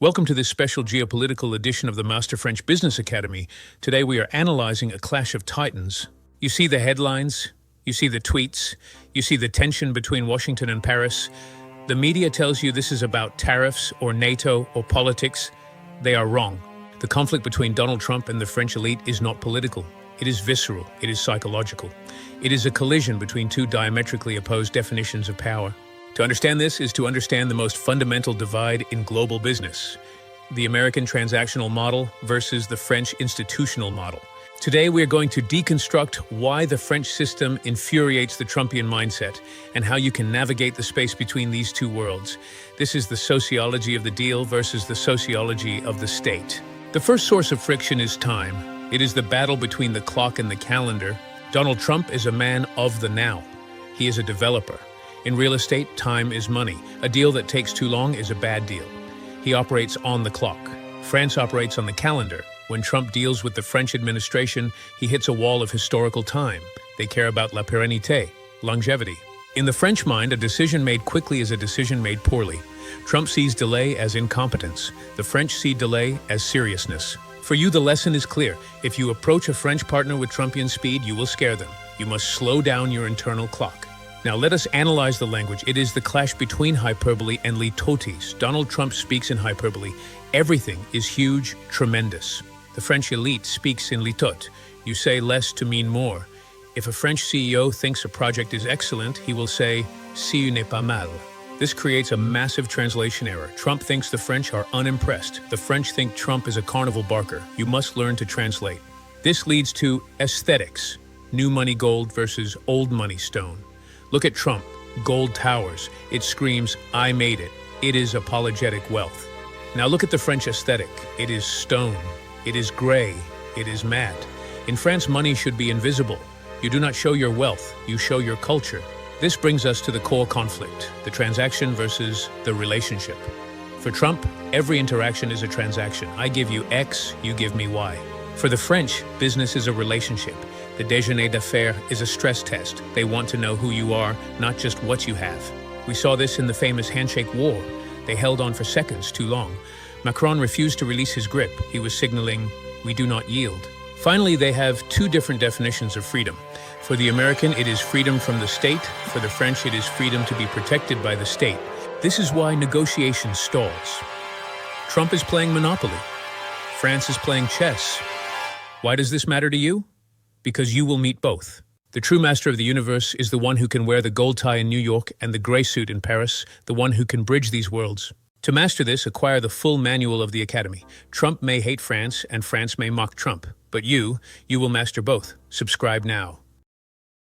Welcome to this special geopolitical edition of the Master French Business Academy. Today we are analyzing a clash of titans. You see the headlines, you see the tweets, you see the tension between Washington and Paris. The media tells you this is about tariffs or NATO or politics. They are wrong. The conflict between Donald Trump and the French elite is not political. It is visceral. It is psychological. It is a collision between two diametrically opposed definitions of power. To understand this is to understand the most fundamental divide in global business, the American transactional model versus the French institutional model. Today, we are going to deconstruct why the French system infuriates the Trumpian mindset and how you can navigate the space between these two worlds. This is the sociology of the deal versus the sociology of the state. The first source of friction is time. It is the battle between the clock and the calendar. Donald Trump is a man of the now. He is a developer. In real estate, time is money. A deal that takes too long is a bad deal. He operates on the clock. France operates on the calendar. When Trump deals with the French administration, he hits a wall of historical time. They care about la pérennité, longevity. In the French mind, a decision made quickly is a decision made poorly. Trump sees delay as incompetence. The French see delay as seriousness. For you, the lesson is clear. If you approach a French partner with Trumpian speed, you will scare them. You must slow down your internal clock. Now let us analyze the language. It is the clash between hyperbole and litotes. Donald Trump speaks in hyperbole. Everything is huge, tremendous. The French elite speaks in litote. You say less to mean more. If a French CEO thinks a project is excellent, he will say, "Si n'est pas mal." This creates a massive translation error. Trump thinks the French are unimpressed. The French think Trump is a carnival barker. You must learn to translate. This leads to aesthetics. New money gold versus old money stone. Look at Trump, gold towers. It screams, "I made it." It is apologetic wealth. Now look at the French aesthetic. It is stone. It is gray. It is matte. In France, money should be invisible. You do not show your wealth, you show your culture. This brings us to the core conflict, the transaction versus the relationship. For Trump, every interaction is a transaction. I give you X, you give me Y. For the French, business is a relationship. The déjeuner d'affaires is a stress test. They want to know who you are, not just what you have. We saw this in the famous handshake war. They held on for seconds too long. Macron refused to release his grip. He was signaling, "We do not yield." Finally, they have two different definitions of freedom. For the American, it is freedom from the state. For the French, it is freedom to be protected by the state. This is why negotiation stalls. Trump is playing Monopoly. France is playing chess. Why does this matter to you? Because you will meet both. The true master of the universe is the one who can wear the gold tie in New York and the gray suit in Paris, the one who can bridge these worlds. To master this, acquire the full manual of the Academy. Trump may hate France, and France may mock Trump. But you will master both. Subscribe now.